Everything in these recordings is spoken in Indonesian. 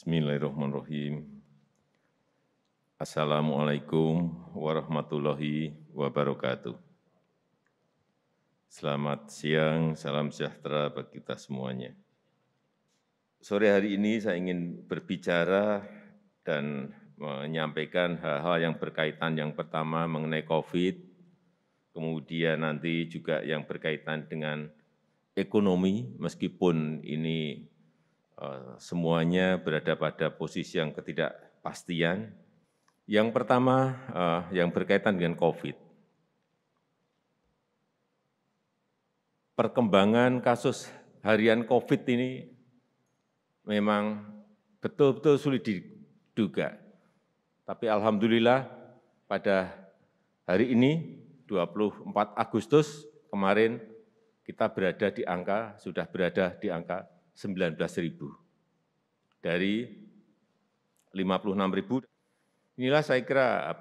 Bismillahirrahmanirrahim. Assalamualaikum warahmatullahi wabarakatuh. Selamat siang, salam sejahtera bagi kita semuanya. Sore hari ini saya ingin berbicara dan menyampaikan hal-hal yang berkaitan yang pertama mengenai COVID, kemudian nanti juga yang berkaitan dengan ekonomi, meskipun ini semuanya berada pada posisi yang ketidakpastian. Yang pertama, yang berkaitan dengan COVID. Perkembangan kasus harian COVID ini memang betul-betul sulit diduga. Tapi alhamdulillah pada hari ini, 24 Agustus kemarin, kita sudah berada di angka 19.000 dari 56.000. Inilah saya kira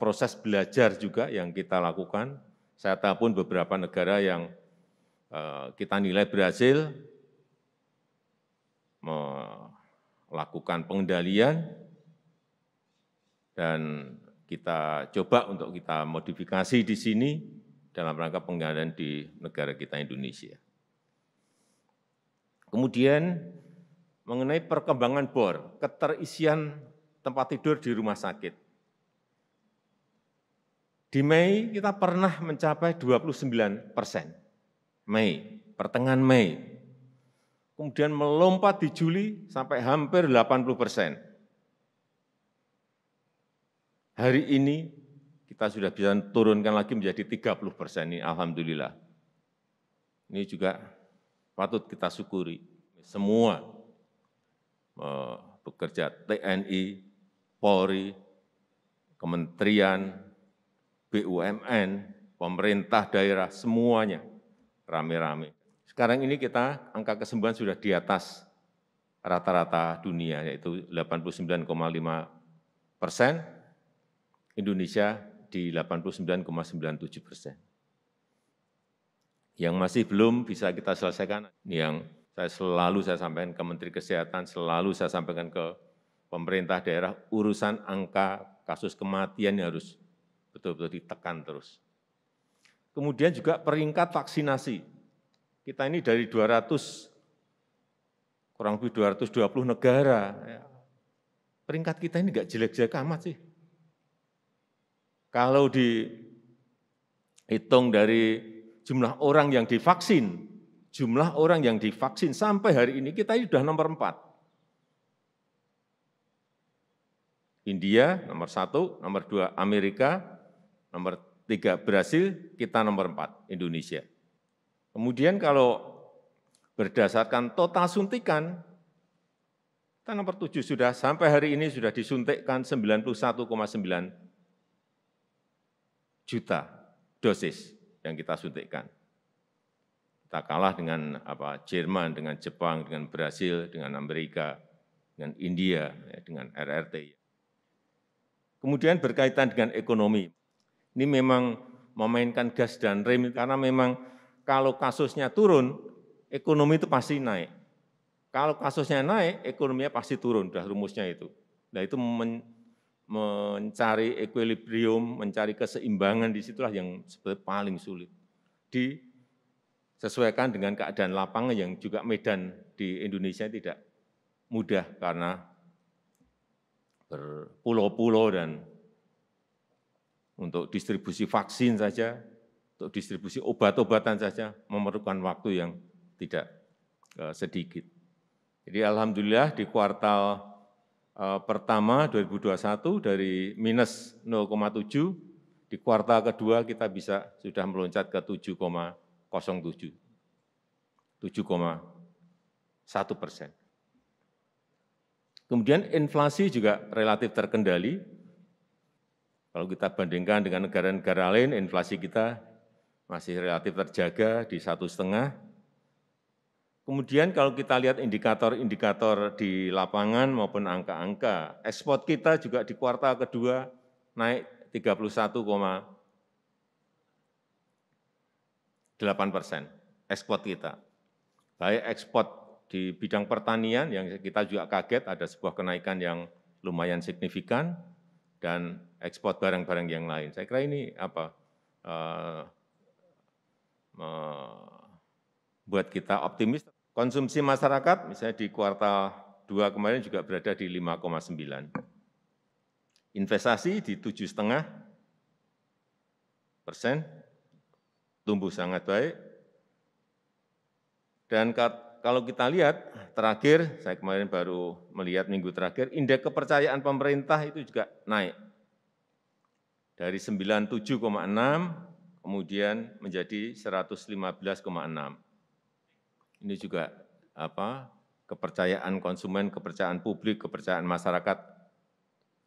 proses belajar juga yang kita lakukan. Saya tahu pun beberapa negara yang kita nilai berhasil melakukan pengendalian dan kita coba untuk kita modifikasi di sini dalam rangka pengendalian di negara kita Indonesia. Kemudian mengenai perkembangan BOR, keterisian tempat tidur di rumah sakit. Di Mei kita pernah mencapai 29%, pertengahan Mei. Kemudian melompat di Juli sampai hampir 80%. Hari ini kita sudah bisa turunkan lagi menjadi 30%, ini alhamdulillah. Ini juga patut kita syukuri. Semua bekerja, TNI, Polri, Kementerian, BUMN, pemerintah daerah, semuanya rame-rame. Sekarang ini angka kesembuhan sudah di atas rata-rata dunia, yaitu 89,5%, Indonesia di 89,97%. Yang masih belum bisa kita selesaikan, yang selalu saya sampaikan ke Menteri Kesehatan, selalu saya sampaikan ke pemerintah daerah, urusan angka kasus kematian harus betul-betul ditekan terus. Kemudian juga peringkat vaksinasi. Kita ini dari kurang lebih 220 negara. Peringkat kita ini nggak jelek-jelek amat sih. Kalau dihitung dari jumlah orang yang divaksin sampai hari ini kita sudah nomor 4. India nomor 1, nomor 2 Amerika, nomor 3 Brasil, kita nomor 4 Indonesia. Kemudian kalau berdasarkan total suntikan, kita nomor 7 sudah sampai hari ini sudah disuntikkan 91,9 juta dosis yang kita suntikkan. Kita kalah dengan Jerman, dengan Jepang, dengan Brasil, dengan Amerika, dengan India, dengan RRT. Kemudian berkaitan dengan ekonomi. Ini memang memainkan gas dan rem, karena memang kalau kasusnya turun, ekonomi itu pasti naik. Kalau kasusnya naik, ekonominya pasti turun, sudah rumusnya itu. Nah itu mencari equilibrium, mencari keseimbangan, disitulah yang sebetulnya paling sulit. Disesuaikan dengan keadaan lapangan yang juga medan di Indonesia tidak mudah karena berpulau-pulau dan untuk distribusi vaksin saja, untuk distribusi obat-obatan saja memerlukan waktu yang tidak sedikit. Jadi alhamdulillah di kuartal pertama 2021 dari minus 0,7, di kuartal kedua kita sudah meloncat ke 7,07, 7,1%. Kemudian inflasi juga relatif terkendali. Kalau kita bandingkan dengan negara-negara lain, inflasi kita masih relatif terjaga di 1,5%. Kemudian kalau kita lihat indikator-indikator di lapangan maupun angka-angka, ekspor kita juga di kuartal kedua naik 31,8%, ekspor kita. Baik ekspor di bidang pertanian yang kita juga kaget ada sebuah kenaikan yang lumayan signifikan dan ekspor barang-barang yang lain. Saya kira ini buat kita optimis. Konsumsi masyarakat misalnya di kuartal 2 kemarin juga berada di 5,9. Investasi di 7,5%, tumbuh sangat baik. Dan kalau kita lihat terakhir, saya kemarin baru melihat minggu terakhir, indeks kepercayaan pemerintah itu juga naik. Dari 97,6 kemudian menjadi 115,6. Ini juga kepercayaan konsumen, kepercayaan publik, kepercayaan masyarakat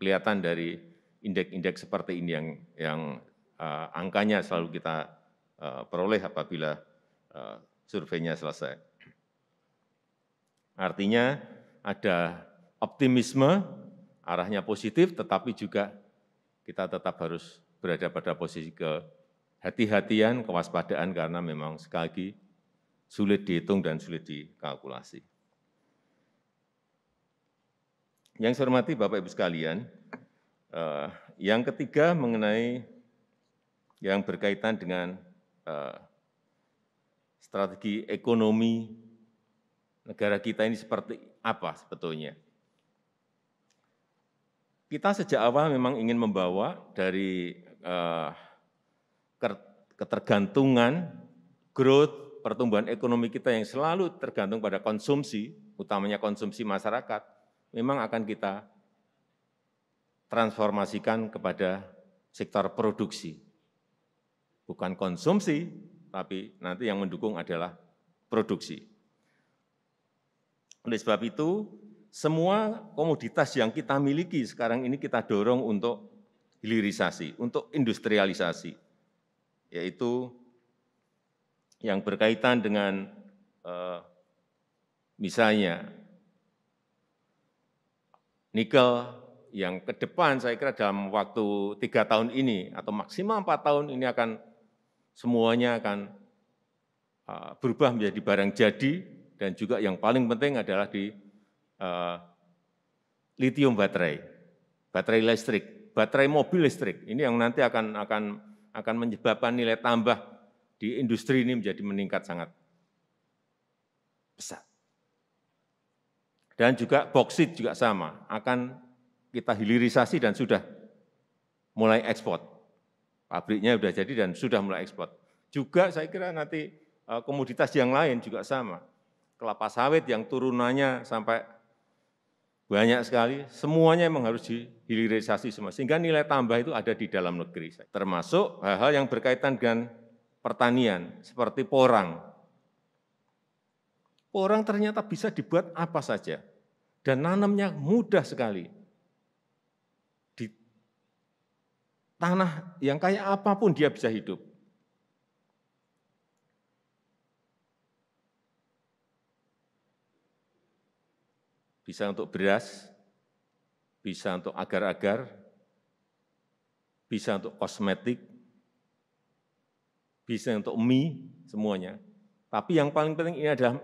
kelihatan dari indeks-indeks seperti ini yang angkanya selalu kita peroleh apabila surveinya selesai. Artinya ada optimisme, arahnya positif, tetapi juga kita tetap harus berada pada posisi kehati-hatian, kewaspadaan, karena memang sekali lagi sulit dihitung dan sulit dikalkulasi. Yang saya hormati Bapak Ibu sekalian, yang ketiga mengenai yang berkaitan dengan strategi ekonomi negara kita ini seperti apa sebetulnya. Kita sejak awal memang ingin membawa dari ketergantungan, growth, pertumbuhan ekonomi kita yang selalu tergantung pada konsumsi, utamanya konsumsi masyarakat, memang akan kita transformasikan kepada sektor produksi. Bukan konsumsi, tapi nanti yang mendukung adalah produksi. Oleh sebab itu, semua komoditas yang kita miliki sekarang ini kita dorong untuk hilirisasi, untuk industrialisasi, yaitu yang berkaitan dengan misalnya nikel yang ke depan saya kira dalam waktu 3 tahun ini atau maksimal 4 tahun ini semuanya akan berubah menjadi barang jadi, dan juga yang paling penting adalah di lithium baterai, baterai listrik, baterai mobil listrik. Ini yang nanti akan menyebabkan nilai tambah di industri ini menjadi meningkat sangat besar. Dan juga boksit juga sama, akan kita hilirisasi dan sudah mulai ekspor. Pabriknya sudah jadi dan sudah mulai ekspor. Juga saya kira nanti komoditas yang lain juga sama. Kelapa sawit yang turunannya sampai banyak sekali, semuanya memang harus dihilirisasi semua. Sehingga nilai tambah itu ada di dalam negeri. Termasuk hal-hal yang berkaitan dengan pertanian, seperti porang. Porang ternyata bisa dibuat apa saja, dan nanamnya mudah sekali. Di tanah yang kayak apapun dia bisa hidup. Bisa untuk beras, bisa untuk agar-agar, bisa untuk kosmetik, bisa untuk mie, semuanya. Tapi yang paling penting ini adalah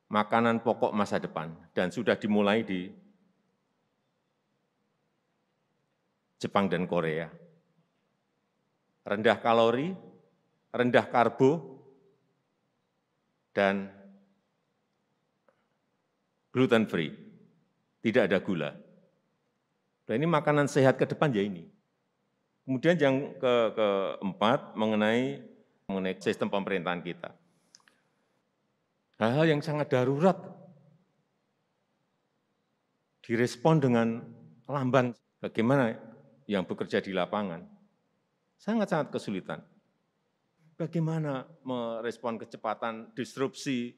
makanan pokok masa depan, dan sudah dimulai di Jepang dan Korea. Rendah kalori, rendah karbo, dan gluten free, tidak ada gula. Dan ini makanan sehat ke depan ya ini. Kemudian yang keempat mengenai sistem pemerintahan kita. Hal-hal yang sangat darurat direspon dengan lamban. Bagaimana yang bekerja di lapangan? Sangat-sangat kesulitan. Bagaimana merespon kecepatan disrupsi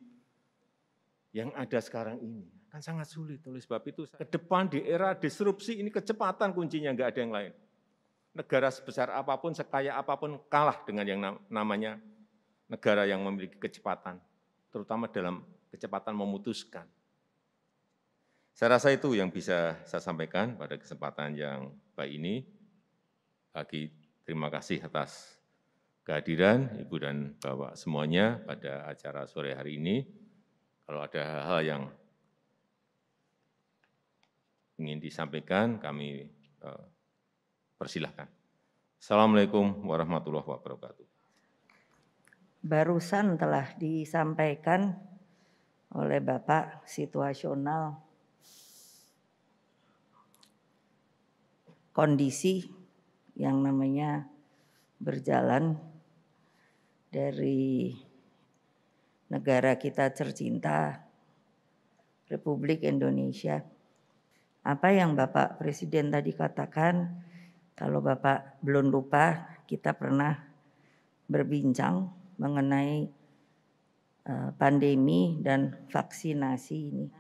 yang ada sekarang ini? Kan sangat sulit. Oleh sebab itu, ke depan di era disrupsi ini kecepatan kuncinya, nggak ada yang lain. Negara sebesar apapun, sekaya apapun, kalah dengan yang namanya negara yang memiliki kecepatan, terutama dalam kecepatan memutuskan. Saya rasa itu yang bisa saya sampaikan pada kesempatan yang baik ini. Lagi terima kasih atas kehadiran Ibu dan Bapak semuanya pada acara sore hari ini. Kalau ada hal-hal yang ingin disampaikan, kami persilahkan. Assalamualaikum warahmatullahi wabarakatuh. Barusan telah disampaikan oleh Bapak situasional kondisi yang namanya berjalan dari negara kita tercinta, Republik Indonesia. Apa yang Bapak Presiden tadi katakan, kalau Bapak belum lupa, kita pernah berbincang mengenai pandemi dan vaksinasi ini.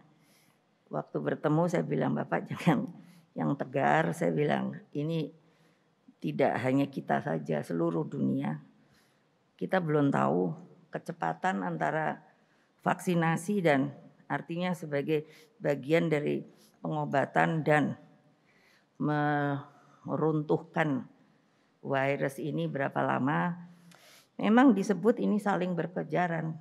Waktu bertemu saya bilang, Bapak jangan yang tegar, saya bilang ini tidak hanya kita saja, seluruh dunia. Kita belum tahu kecepatan antara vaksinasi dan artinya sebagai bagian dari pengobatan dan meruntuhkan virus ini berapa lama. Memang disebut ini saling berkejaran.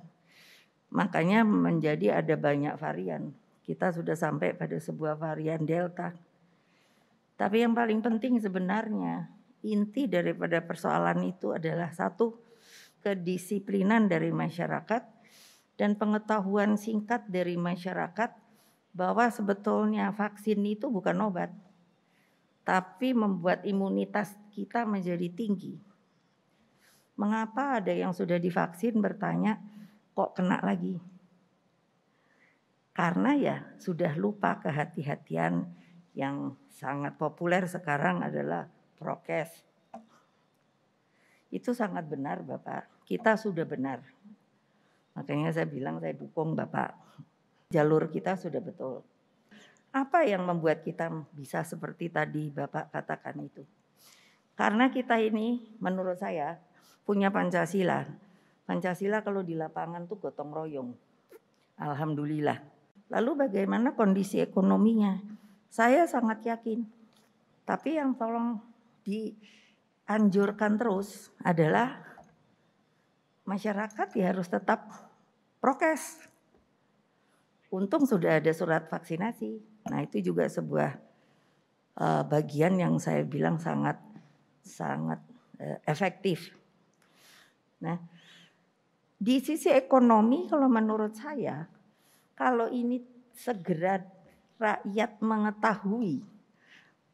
Makanya menjadi ada banyak varian. Kita sudah sampai pada sebuah varian Delta. Tapi yang paling penting sebenarnya inti daripada persoalan itu adalah satu, kedisiplinan dari masyarakat dan pengetahuan singkat dari masyarakat bahwa sebetulnya vaksin itu bukan obat, tapi membuat imunitas kita menjadi tinggi. Mengapa ada yang sudah divaksin bertanya, kok kena lagi? Karena ya sudah lupa kehati-hatian yang sangat populer sekarang adalah prokes. Itu sangat benar Bapak, kita sudah benar. Makanya saya bilang saya dukung Bapak, jalur kita sudah betul. Apa yang membuat kita bisa seperti tadi Bapak katakan itu? Karena kita ini menurut saya punya Pancasila. Pancasila kalau di lapangan tuh gotong royong. Alhamdulillah. Lalu bagaimana kondisi ekonominya? Saya sangat yakin. Tapi yang tolong dianjurkan terus adalah masyarakat ya harus tetap prokes. Untung sudah ada surat vaksinasi. Nah itu juga sebuah bagian yang saya bilang sangat efektif. Nah di sisi ekonomi kalau menurut saya, kalau ini segera rakyat mengetahui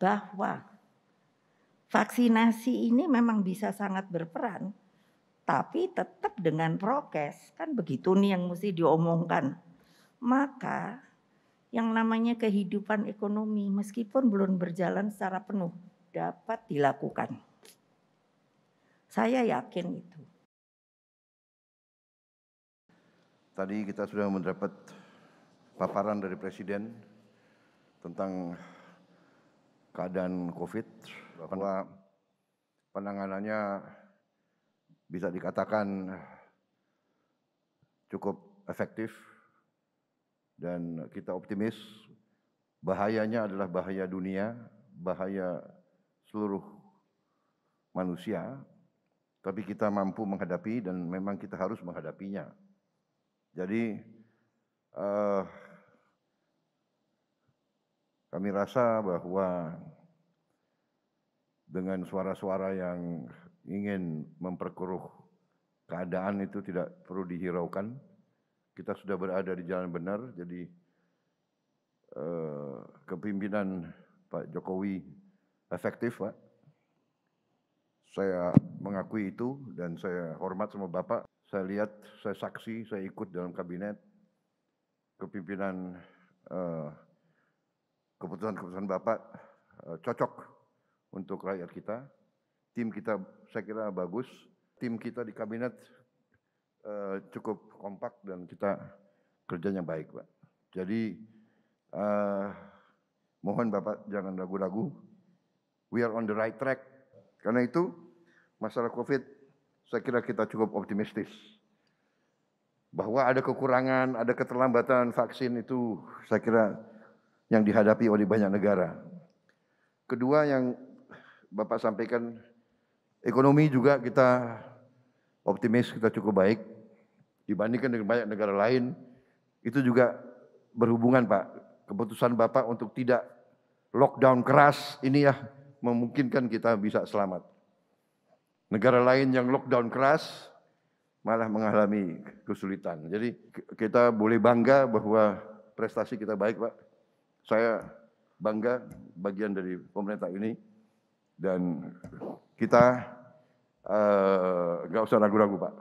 bahwa vaksinasi ini memang bisa sangat berperan, tapi tetap dengan prokes, kan begitu nih yang mesti diomongkan. Maka yang namanya kehidupan ekonomi meskipun belum berjalan secara penuh dapat dilakukan. Saya yakin itu. Tadi kita sudah mendapat paparan dari Presiden tentang keadaan COVID, bahwa penanganannya bisa dikatakan cukup efektif dan kita optimis. Bahayanya adalah bahaya dunia, bahaya seluruh manusia, tapi kita mampu menghadapi dan memang kita harus menghadapinya. Jadi kami rasa bahwa dengan suara-suara yang ingin memperkeruh keadaan itu tidak perlu dihiraukan. Kita sudah berada di jalan benar, jadi kepemimpinan Pak Jokowi efektif, Pak. Saya mengakui itu dan saya hormat sama Bapak. Saya lihat, saya saksi, saya ikut dalam kabinet. Kepimpinan keputusan-keputusan Bapak cocok untuk rakyat kita. Tim kita saya kira bagus. Tim kita di kabinet cukup kompak dan kita kerjanya baik, Pak. Jadi mohon Bapak jangan ragu-ragu. We are on the right track. Karena itu masalah COVID saya kira kita cukup optimistis. Bahwa ada kekurangan, ada keterlambatan vaksin itu saya kira yang dihadapi oleh banyak negara. Kedua yang Bapak sampaikan, ekonomi juga kita optimis, kita cukup baik. Dibandingkan dengan banyak negara lain Itu juga berhubungan Pak, keputusan Bapak untuk tidak lockdown keras ini ya memungkinkan kita bisa selamat. Negara lain yang lockdown keras malah mengalami kesulitan. Jadi kita boleh bangga bahwa prestasi kita baik Pak. Saya bangga bagian dari pemerintah ini dan kita nggak usah ragu-ragu Pak.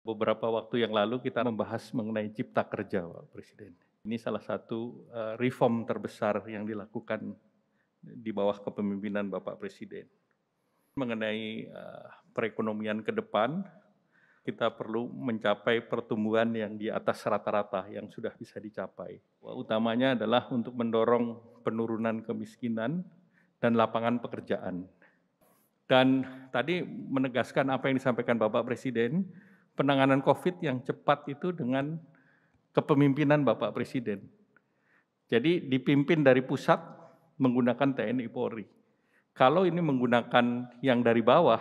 Beberapa waktu yang lalu kita membahas mengenai Cipta Kerja, Pak Presiden. Ini salah satu reform terbesar yang dilakukan di bawah kepemimpinan Bapak Presiden. Mengenai perekonomian ke depan, kita perlu mencapai pertumbuhan yang di atas rata-rata yang sudah bisa dicapai. Utamanya adalah untuk mendorong penurunan kemiskinan dan lapangan pekerjaan. Dan tadi menegaskan apa yang disampaikan Bapak Presiden, penanganan COVID yang cepat itu dengan kepemimpinan Bapak Presiden. Jadi dipimpin dari pusat menggunakan TNI Polri. Kalau ini menggunakan yang dari bawah,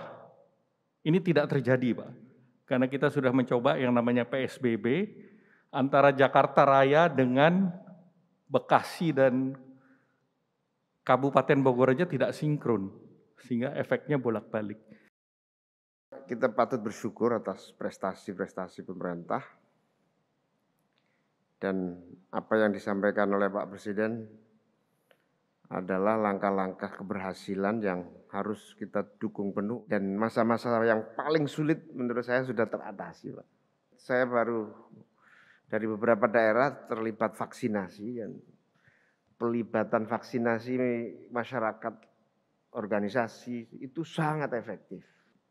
ini tidak terjadi Pak. Karena kita sudah mencoba yang namanya PSBB, antara Jakarta Raya dengan Bekasi dan Kabupaten Bogor aja tidak sinkron, sehingga efeknya bolak-balik. Kita patut bersyukur atas prestasi-prestasi pemerintah dan apa yang disampaikan oleh Pak Presiden adalah langkah-langkah keberhasilan yang harus kita dukung penuh dan masa-masa yang paling sulit menurut saya sudah teratasi Pak. Saya baru dari beberapa daerah terlibat vaksinasi dan pelibatan vaksinasi masyarakat organisasi itu sangat efektif.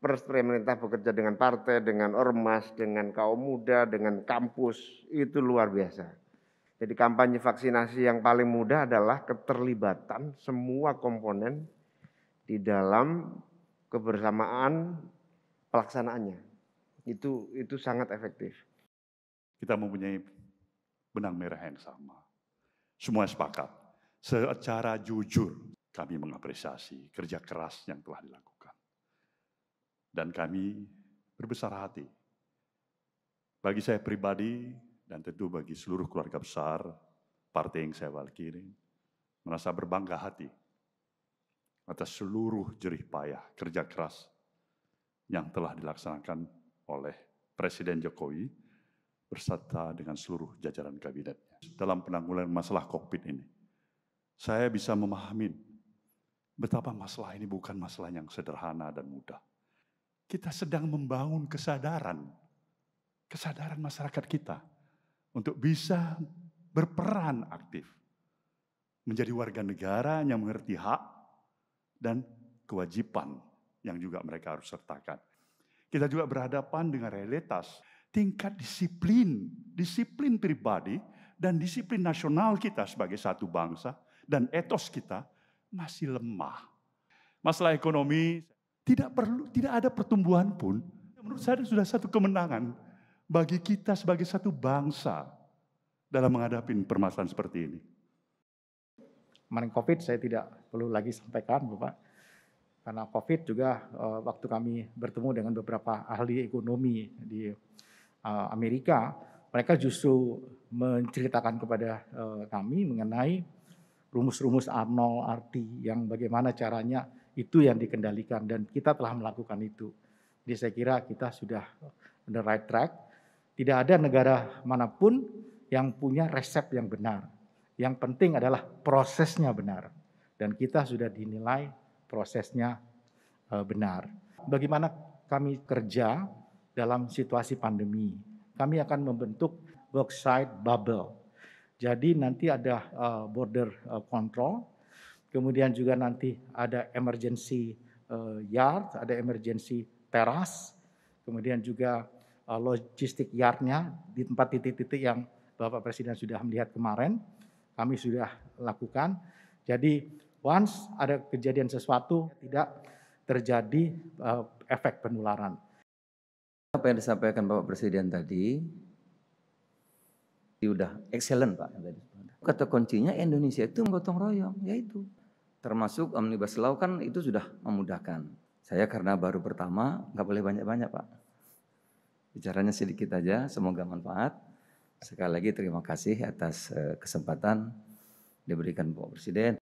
Pemerintah bekerja dengan partai, dengan ormas, dengan kaum muda, dengan kampus, itu luar biasa. Jadi kampanye vaksinasi yang paling mudah adalah keterlibatan semua komponen di dalam kebersamaan pelaksanaannya. Itu sangat efektif. Kita mempunyai benang merah yang sama. Semua sepakat. Secara jujur kami mengapresiasi kerja keras yang telah dilakukan. Dan kami berbesar hati. Bagi saya pribadi dan tentu bagi seluruh keluarga besar partai yang saya wakili, merasa berbangga hati atas seluruh jerih payah kerja keras yang telah dilaksanakan oleh Presiden Jokowi beserta dengan seluruh jajaran kabinetnya. Dalam penanggulangan masalah COVID ini, saya bisa memahami betapa masalah ini bukan masalah yang sederhana dan mudah. Kita sedang membangun kesadaran masyarakat kita untuk bisa berperan aktif, menjadi warga negara yang mengerti hak dan kewajiban yang juga mereka harus sertakan. Kita juga berhadapan dengan realitas tingkat disiplin pribadi dan disiplin nasional kita sebagai satu bangsa dan etos kita masih lemah. Masalah ekonomi tidak ada pertumbuhan pun. Menurut saya sudah satu kemenangan bagi kita sebagai satu bangsa dalam menghadapi permasalahan seperti ini. Kemarin COVID saya tidak perlu lagi sampaikan Bapak. Karena COVID juga waktu kami bertemu dengan beberapa ahli ekonomi di Amerika, mereka justru menceritakan kepada kami mengenai rumus-rumus Arnold, RT yang bagaimana caranya itu yang dikendalikan dan kita telah melakukan itu. Jadi saya kira kita sudah on the right track. Tidak ada negara manapun yang punya resep yang benar. Yang penting adalah prosesnya benar. Dan kita sudah dinilai prosesnya benar. Bagaimana kami kerja dalam situasi pandemi? Kami akan membentuk worksite bubble. Jadi nanti ada border control. Kemudian juga nanti ada emergency yard, ada emergency teras, kemudian juga logistik yardnya di tempat titik-titik yang Bapak Presiden sudah melihat kemarin, kami sudah lakukan. Jadi once ada kejadian sesuatu tidak terjadi efek penularan. Apa yang disampaikan Bapak Presiden tadi, sudah excellent Pak. Kata kuncinya Indonesia itu gotong royong, yaitu termasuk Omnibus Law kan itu sudah memudahkan. Saya karena baru pertama, nggak boleh banyak-banyak Pak. Bicaranya sedikit aja, semoga manfaat. Sekali lagi terima kasih atas kesempatan diberikan Bapak Presiden.